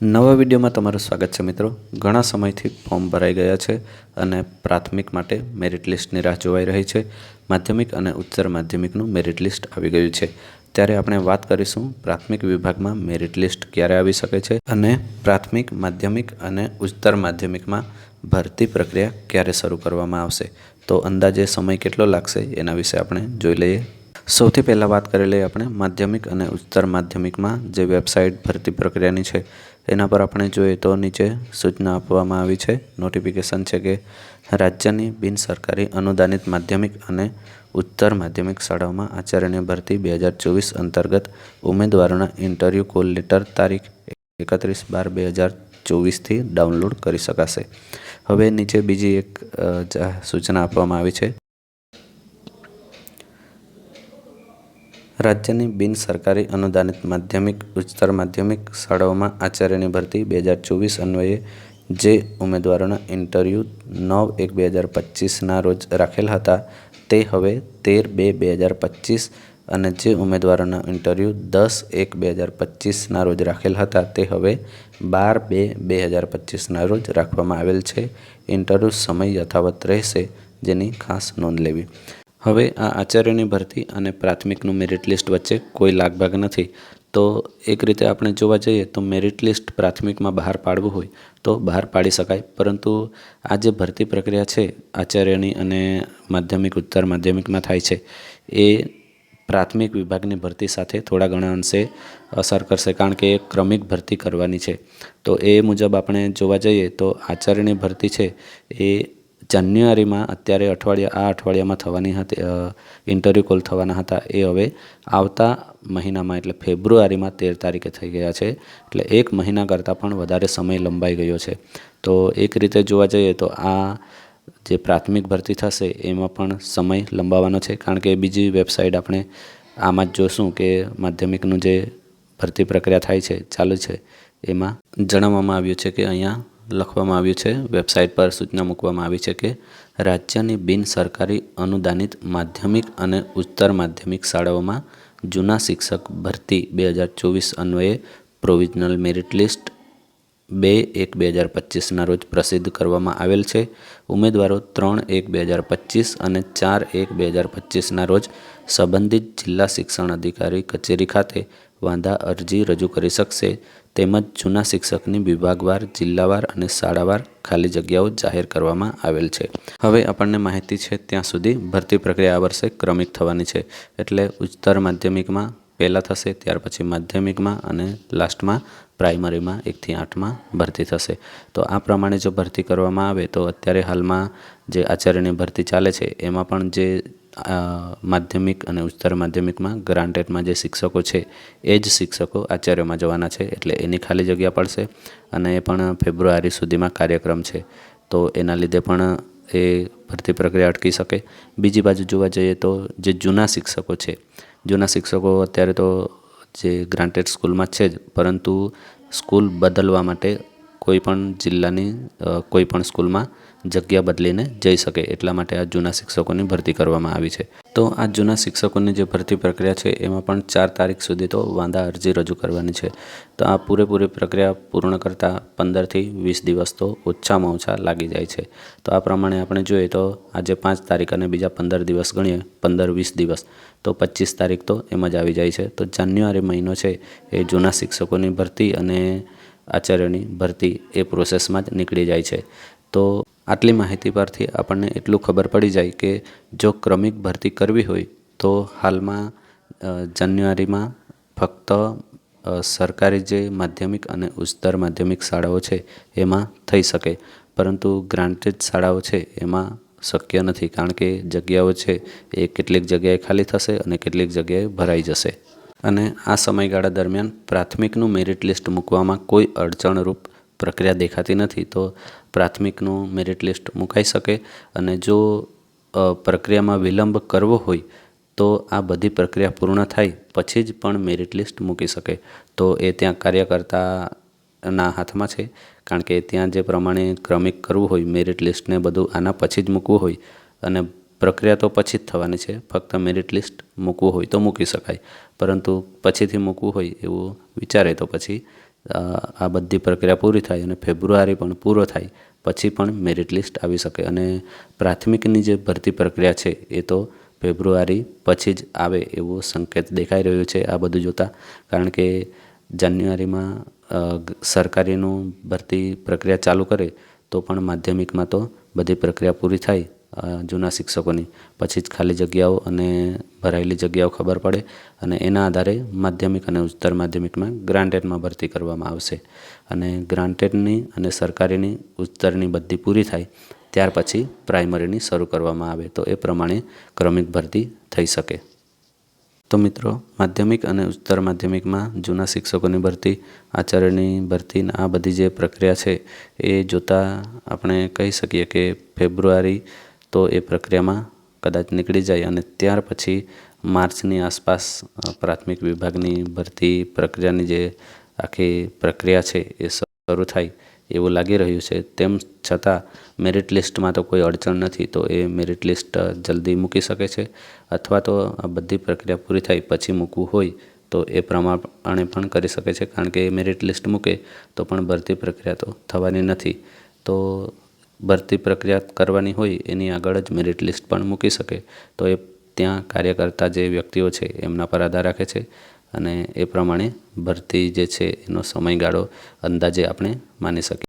નવા વિડીયોમાં તમારું સ્વાગત છે મિત્રો। ઘણા સમયથી ફોર્મ ભરાઈ ગયા છે અને પ્રાથમિક માટે મેરિટ લિસ્ટની રાહ જોવાઈ રહી છે। માધ્યમિક અને ઉચ્ચતર માધ્યમિકનું મેરિટ લિસ્ટ આવી ગયું છે, ત્યારે આપણે વાત કરીશું પ્રાથમિક વિભાગમાં મેરિટ લિસ્ટ ક્યારે આવી શકે છે અને પ્રાથમિક, માધ્યમિક અને ઉચ્ચતર માધ્યમિકમાં ભરતી પ્રક્રિયા ક્યારે શરૂ કરવામાં આવશે, તો અંદાજે સમય કેટલો લાગશે એના વિશે આપણે જોઈ લઈએ। સૌથી પહેલાં વાત કરી લઈએ આપણે માધ્યમિક અને ઉચ્ચતર માધ્યમિકમાં જે વેબસાઇટ ભરતી પ્રક્રિયાની છે એના પર આપણે જોઈએ તો નીચે સૂચના આપવામાં આવી છે, નોટિફિકેશન છે કે રાજ્યની બિન સરકારી અનુદાનિત માધ્યમિક અને ઉચ્ચતર માધ્યમિક શાળાઓમાં આચાર્યની ભરતી 2024 અંતર્ગત ઉમેદવારોના ઇન્ટરવ્યૂ કોલ લેટર તારીખ 31/12/2024થી ડાઉનલોડ કરી શકાશે। હવે નીચે બીજી એક સૂચના આપવામાં આવી છે, રાજ્યની બિન સરકારી અનુદાનિત માધ્યમિક, ઉચ્ચતર માધ્યમિક શાળાઓમાં આચાર્યની ભરતી 2024 અન્વયે જે ઉમેદવારોના ઇન્ટરવ્યૂ 9/1/2025ના રોજ રાખેલ હતા તે હવે 13/2/2025 અને જે ઉમેદવારોના ઇન્ટરવ્યૂ 10/1/2025ના રોજ રાખેલ હતા તે હવે 12/2/2025ના રોજ રાખવામાં આવેલ છે। ઇન્ટરવ્યૂ સમય યથાવત રહેશે, જેની ખાસ નોંધ લેવી। હવે આ આચાર્યની ભરતી અને પ્રાથમિકનું મેરિટ લિસ્ટ વચ્ચે કોઈ લાગભાગ નથી, તો એક રીતે આપણે જોવા જઈએ તો મેરિટ લિસ્ટ પ્રાથમિકમાં બહાર પાડવું હોય તો બહાર પાડી શકાય, પરંતુ આ જે ભરતી પ્રક્રિયા છે આચાર્યની અને માધ્યમિક, ઉચ્ચતર માધ્યમિકમાં થાય છે એ પ્રાથમિક વિભાગની ભરતી સાથે થોડા ઘણા અંશે અસર કરશે, કારણ કે એ ક્રમિક ભરતી કરવાની છે। તો એ મુજબ આપણે જોવા જઈએ તો આચાર્યની ભરતી છે એ જાન્યુઆરીમાં અત્યારે આ અઠવાડિયામાં થવાની હતી, ઇન્ટરવ્યૂ કોલ થવાના હતા, એ હવે આવતા મહિનામાં એટલે ફેબ્રુઆરીમાં 13 તારીખે થઈ ગયા છે, એટલે 1 મહિના કરતાં પણ વધારે સમય લંબાઈ ગયો છે। તો એક રીતે જોવા જઈએ તો આ જે પ્રાથમિક ભરતી થશે એમાં પણ સમય લંબાવવાનો છે, કારણ કે બીજી વેબસાઇટ આપણે આમાં જ જોશું કે માધ્યમિકનું જે ભરતી પ્રક્રિયા થાય છે, ચાલુ છે, એમાં જણાવવામાં આવ્યું છે કે અહીંયા લખવામાં આવ્યું છે, વેબસાઇટ પર સૂચના મૂકવામાં આવી છે કે રાજ્યની બિન સરકારી અનુદાનિત માધ્યમિક અને ઉચ્ચતર માધ્યમિક શાળાઓમાં જૂના શિક્ષક ભરતી 2024 અન્વયે પ્રોવિઝનલ મેરિટ લિસ્ટ 2/1/2025ના રોજ પ્રસિદ્ધ કરવામાં આવેલ છે। ઉમેદવારો 3/1/2025 અને 4/1/2025ના રોજ સંબંધિત જિલ્લા શિક્ષણ અધિકારી કચેરી ખાતે વાંધા અરજી રજૂ કરી શકશે, તેમજ જૂના શિક્ષકની વિભાગવાર, જિલ્લાવાર અને શાળાવાર ખાલી જગ્યાઓ જાહેર કરવામાં આવેલ છે। હવે આપણને માહિતી છે ત્યાં સુધી ભરતી પ્રક્રિયા આ વર્ષે ક્રમિક થવાની છે, એટલે ઉચ્ચતર માધ્યમિકમાં પહેલાં થશે, ત્યાર પછી માધ્યમિકમાં અને લાસ્ટમાં પ્રાઇમરીમાં 1 થી 8માં ભરતી થશે। તો આ પ્રમાણે જો ભરતી કરવામાં આવે તો અત્યારે હાલમાં જે આચાર્યની ભરતી ચાલે છે એમાં પણ જે માધ્યમિક અને ઉચ્ચતર માધ્યમિકમાં ગ્રાન્ટેડમાં જે શિક્ષકો છે એ જ શિક્ષકો આચાર્યમાં જવાના છે, એટલે એની ખાલી જગ્યા પડશે અને એ પણ ફેબ્રુઆરી સુધીમાં કાર્યક્રમ છે, તો એના લીધે પણ એ ભરતી પ્રક્રિયા અટકી શકે। બીજી બાજુ જોવા જઈએ તો જે જૂના શિક્ષકો છે, જૂના શિક્ષકો અત્યારે તો જે ગ્રાન્ટેડ સ્કૂલમાં છે જ, પરંતુ સ્કૂલ બદલવા માટે કોઈ પણ જિલ્લાની કોઈ પણ સ્કૂલમાં જગ્યા બદલીને જઈ શકે, એટલા માટે આ જૂના શિક્ષકોની ભરતી કરવામાં આવી છે। તો આ જૂના શિક્ષકોની જે ભરતી પ્રક્રિયા છે એમાં પણ 4 તારીખ સુધી તો વાંધા અરજી રજૂ કરવાની છે। તો આ પૂરેપૂરી પ્રક્રિયા પૂર્ણ કરતાં 15 થી 20 દિવસ તો ઓછામાં ઓછા લાગી જાય છે। તો આ પ્રમાણે આપણે જોઈએ તો આજે 5 તારીખ અને બીજા 15 દિવસ ગણીએ, 15-20 દિવસ, તો 25 તારીખ તો એમ જ આવી જાય છે। તો જાન્યુઆરી મહિનો છે એ જૂના શિક્ષકોની ભરતી અને આચાર્યની ભરતી એ પ્રોસેસમાં જ નીકળી જાય છે। તો આટલી માહિતી પરથી આપણને એટલું ખબર પડી જાય કે જો ક્રમિક ભરતી કરવી હોય તો હાલમાં જાન્યુઆરીમાં ફક્ત સરકારી જે માધ્યમિક અને ઉચ્ચતર માધ્યમિક શાળાઓ છે એમાં થઈ શકે, પરંતુ ગ્રાન્ટેડ શાળાઓ છે એમાં શક્ય નથી, કારણ કે જગ્યાઓ છે એ કેટલીક જગ્યાએ ખાલી થશે અને કેટલીક જગ્યાએ ભરાઈ જશે। અને આ સમયગાળા દરમિયાન પ્રાથમિકનું મેરિટ લિસ્ટ મૂકવામાં કોઈ અડચણરૂપ પ્રક્રિયા દેખાતી નથી, તો પ્રાથમિકનું મેરિટ લિસ્ટ મુકાઈ શકે। અને જો પ્રક્રિયામાં વિલંબ કરવો હોય તો આ બધી પ્રક્રિયા પૂર્ણ થાય પછી જ પણ મેરિટ લિસ્ટ મૂકી શકે, તો એ ત્યાં કાર્યકર્તાના હાથમાં છે, કારણ કે ત્યાં જે પ્રમાણે ક્રમિક કરવું હોય, મેરિટ લિસ્ટને બધું આના પછી જ મૂકવું હોય અને પ્રક્રિયા તો પછી જ થવાની છે, ફક્ત મેરિટ લિસ્ટ મૂકવું હોય તો મૂકી શકાય, પરંતુ પછીથી મૂકવું હોય એવું વિચારે તો પછી આ બધી પ્રક્રિયા પૂરી થાય અને ફેબ્રુઆરી પણ પૂરો થાય પછી પણ મેરિટ લિસ્ટ આવી શકે. અને પ્રાથમિકની જે ભરતી પ્રક્રિયા છે એ તો ફેબ્રુઆરી પછી જ આવે એવું સંકેત દેખાઈ રહ્યું છે આ બધું જોતાં. કારણ કે જાન્યુઆરીમાં સરકારીનું ભરતી પ્રક્રિયા ચાલુ કરે તો પણ માધ્યમિકમાં તો બધી પ્રક્રિયા પૂરી થાય જૂના શિક્ષકોની, પછી જ ખાલી જગ્યાઓ અને ભરાયેલી જગ્યાઓ ખબર પડે અને એના આધારે માધ્યમિક અને ઉચ્ચતર માધ્યમિકમાં ગ્રાન્ટેડમાં ભરતી કરવામાં આવશે. અને ગ્રાન્ટેડની અને સરકારીની ઉચ્ચતરની બધી પૂરી થાય ત્યાર પછી પ્રાઇમરીની શરૂ કરવામાં આવે તો એ પ્રમાણે ક્રમિક ભરતી થઈ શકે. તો મિત્રો, માધ્યમિક અને ઉચ્ચતર માધ્યમિકમાં જૂના શિક્ષકોની ભરતી, આચાર્યની ભરતી, આ બધી જે પ્રક્રિયા છે એ જોતાં આપણે કહી શકીએ કે ફેબ્રુઆરી તો એ પ્રક્રિયામાં કદાચ નીકળી જાય અને ત્યાર પછી માર્ચની આસપાસ પ્રાથમિક વિભાગની ભરતી પ્રક્રિયાની જે આખી પ્રક્રિયા છે એ શરૂ થાય એવું લાગી રહ્યું છે. તેમ છતાં મેરિટ લિસ્ટમાં તો કોઈ અડચણ નથી, તો એ મેરિટ લિસ્ટ જલ્દી મૂકી શકે છે. અથવા તો આ બધી પ્રક્રિયા પૂરી થાય પછી મૂકવું હોય તો એ પ્રમાણે પણ કરી શકે છે. કારણ કે મેરિટ લિસ્ટ મૂકે તો પણ ભરતી પ્રક્રિયા તો થવાની નથી. તો ભરતી પ્રક્રિયા કરવાની હોય એની આગળ જ મેરિટ લિસ્ટ પણ મૂકી શકે. તો એ ત્યાં કાર્ય કરતા જે વ્યક્તિઓ છે એમના પર આધાર રાખે છે અને એ પ્રમાણે ભરતી જે છે એનો સમયગાળો અંદાજે આપણે માની શકીએ.